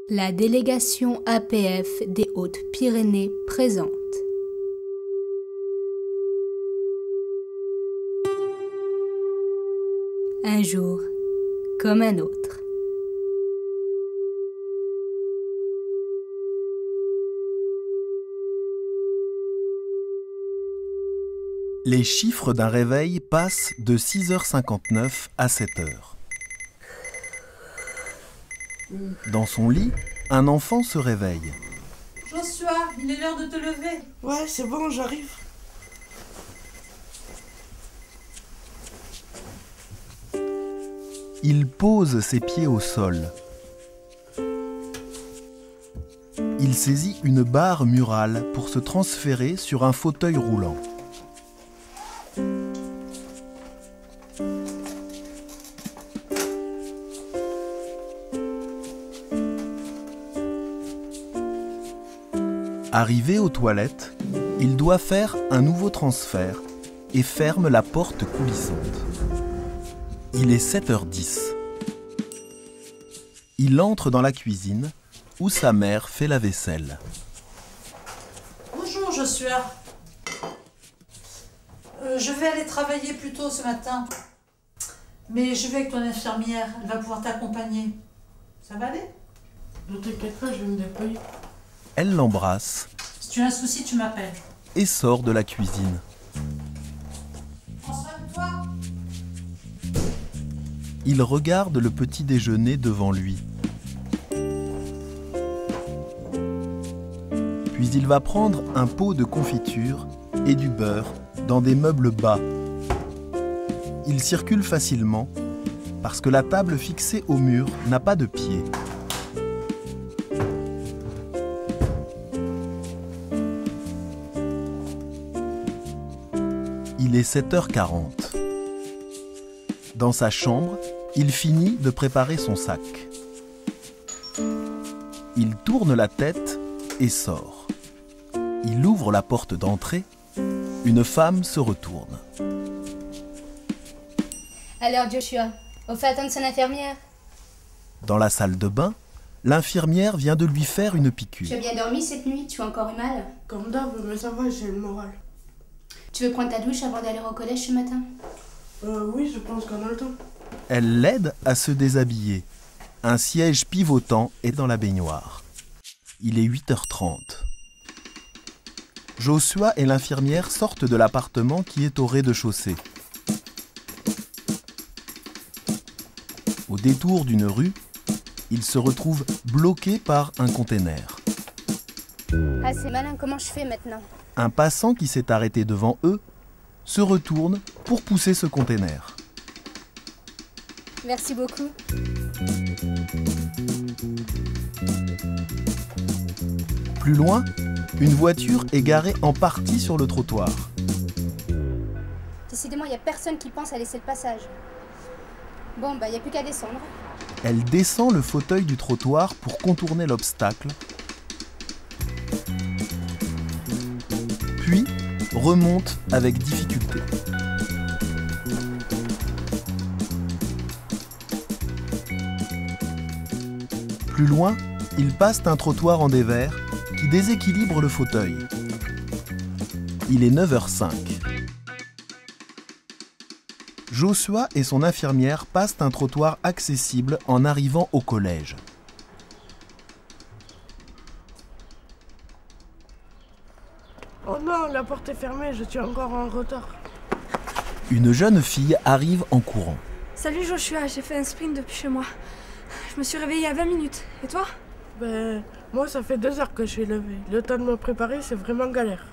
La délégation APF des Hautes-Pyrénées présente. Un jour comme un autre. Les chiffres d'un réveil passent de 6h59 à 7h. Dans son lit, un enfant se réveille. Joshua, il est l'heure de te lever. Ouais, c'est bon, j'arrive. Il pose ses pieds au sol. Il saisit une barre murale pour se transférer sur un fauteuil roulant. Arrivé aux toilettes, il doit faire un nouveau transfert et ferme la porte coulissante. Il est 7h10. Il entre dans la cuisine où sa mère fait la vaisselle. Bonjour Joshua. Je vais aller travailler plus tôt ce matin. Mais je vais avec ton infirmière, elle va pouvoir t'accompagner. Ça va aller? Ne t'inquiète pas, je vais me déployer. Elle l'embrasse Si tu as un souci, tu m'appelles. et sort de la cuisine. Prends soin de toi. Il regarde le petit déjeuner devant lui. Puis il va prendre un pot de confiture et du beurre dans des meubles bas. Il circule facilement parce que la table fixée au mur n'a pas de pied. Il est 7h40. Dans sa chambre, il finit de préparer son sac. Il tourne la tête et sort. Il ouvre la porte d'entrée. Une femme se retourne. Alors Joshua, on fait attendre son infirmière. Dans la salle de bain, l'infirmière vient de lui faire une piqûre. Tu as bien dormi cette nuit? Tu as encore eu mal? Comme d'hab, mais ça va, j'ai le moral. Tu veux prendre ta douche avant d'aller au collège ce matin? Oui, je pense qu'on a le temps. Elle l'aide à se déshabiller. Un siège pivotant est dans la baignoire. Il est 8h30. Joshua et l'infirmière sortent de l'appartement qui est au rez-de-chaussée. Au détour d'une rue, ils se retrouvent bloqués par un container. Ah, c'est malin, comment je fais maintenant? Un passant qui s'est arrêté devant eux se retourne pour pousser ce container. Merci beaucoup. Plus loin, une voiture est garée en partie sur le trottoir. Décidément, il n'y a personne qui pense à laisser le passage. Bon, il n'y a plus qu'à descendre. Elle descend le fauteuil du trottoir pour contourner l'obstacle, puis remonte avec difficulté. Plus loin, ils passent un trottoir en dévers qui déséquilibre le fauteuil. Il est 9h05. Joshua et son infirmière passent un trottoir accessible en arrivant au collège. Oh non, la porte est fermée, je suis encore en retard. Une jeune fille arrive en courant. Salut Joshua, j'ai fait un sprint depuis chez moi. Je me suis réveillée il y a 20 minutes. Et toi? Ben, moi, ça fait 2 heures que je suis levé. Le temps de me préparer, c'est vraiment galère.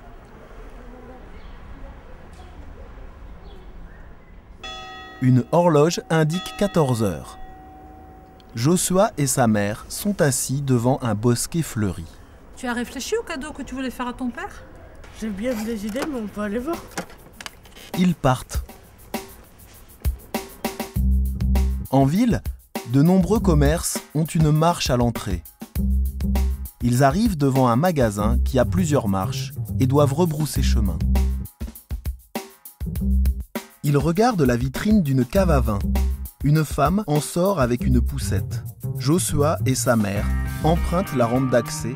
Une horloge indique 14h. Joshua et sa mère sont assis devant un bosquet fleuri. Tu as réfléchi au cadeau que tu voulais faire à ton père? J'ai bien des idées, mais on peut aller voir. Ils partent. En ville, de nombreux commerces ont une marche à l'entrée. Ils arrivent devant un magasin qui a plusieurs marches et doivent rebrousser chemin. Ils regardent la vitrine d'une cave à vin. Une femme en sort avec une poussette. Joshua et sa mère emprunte la rampe d'accès.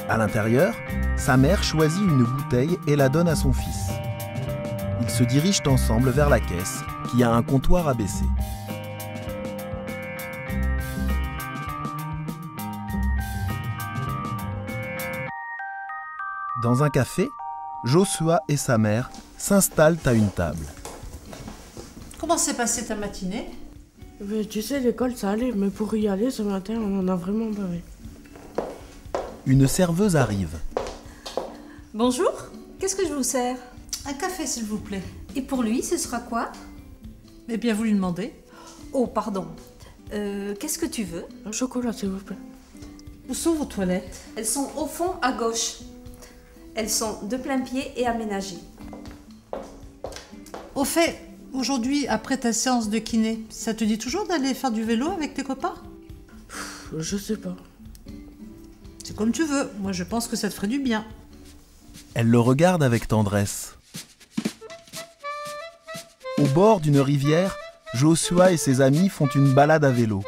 À l'intérieur, sa mère choisit une bouteille et la donne à son fils. Ils se dirigent ensemble vers la caisse, qui a un comptoir abaissé. Dans un café, Joshua et sa mère s'installent à une table. Comment s'est passée ta matinée? Mais tu sais, l'école ça allait, mais pour y aller ce matin, on en a vraiment bavé. Une serveuse arrive. Bonjour, qu'est-ce que je vous sers? Un café, s'il vous plaît. Et pour lui, ce sera quoi? Eh bien, vous lui demandez. Oh, pardon. Qu'est-ce que tu veux? Un chocolat, s'il vous plaît. Où sont vos toilettes? Elles sont au fond à gauche. Elles sont de plein pied et aménagées. Au fait, aujourd'hui, après ta séance de kiné, ça te dit toujours d'aller faire du vélo avec tes copains? Je sais pas. C'est comme tu veux. Moi, je pense que ça te ferait du bien. Elle le regarde avec tendresse. Au bord d'une rivière, Joshua et ses amis font une balade à vélo.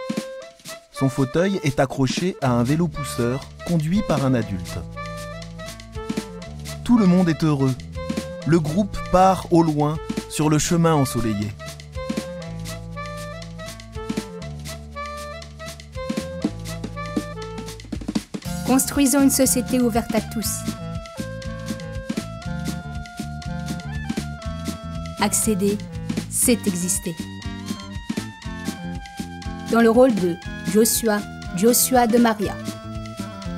Son fauteuil est accroché à un vélo pousseur conduit par un adulte. Tout le monde est heureux. Le groupe part au loin sur le chemin ensoleillé. Construisons une société ouverte à tous. Accéder, c'est exister. Dans le rôle de Joshua, Joshua de Maria.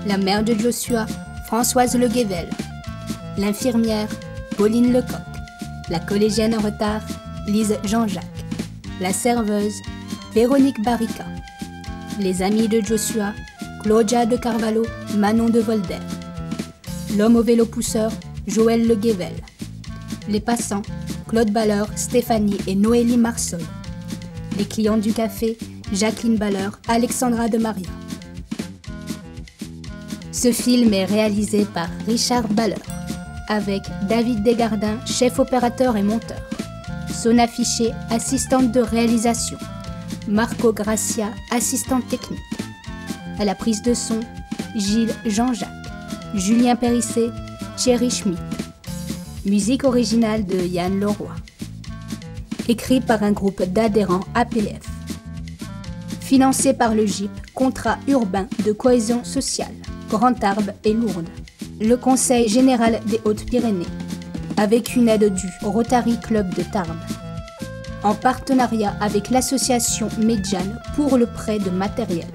La mère de Joshua, Françoise Le Guével. L'infirmière, Pauline Lecoq. La collégienne en retard, Lise Jean-Jacques. La serveuse, Véronique Barrica. Les amis de Joshua, Claudia de Carvalho, Manon de Volder. L'homme au vélo pousseur, Joël Le Guével. Les passants, Claude Balleur, Stéphanie et Noélie Marsol. Les clients du café, Jacqueline Balleur, Alexandra de Maria. Ce film est réalisé par Richard Balleur, avec David Desgardins, chef opérateur et monteur. Sona Fiché, assistante de réalisation. Marco Gracia, assistante technique. À la prise de son, Gilles Jean-Jacques. Julien Périssé, Thierry Schmitt. Musique originale de Yann Leroy. Écrit par un groupe d'adhérents APF. Financé par le GIP, Contrat urbain de cohésion sociale, Grand Tarbes et Lourdes. Le Conseil général des Hautes-Pyrénées, avec une aide du Rotary Club de Tarbes. En partenariat avec l'association Médiane pour le prêt de matériel.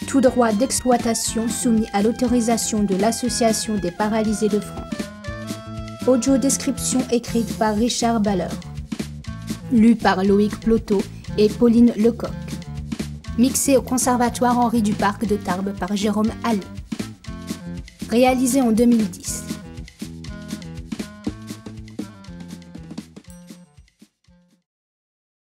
Tout droit d'exploitation soumis à l'autorisation de l'Association des paralysés de France. Audio description écrite par Richard Balleur. Lu par Loïc Plotot et Pauline Lecoq. Mixé au Conservatoire Henri Duparc de Tarbes par Jérôme Allais. Réalisé en 2010.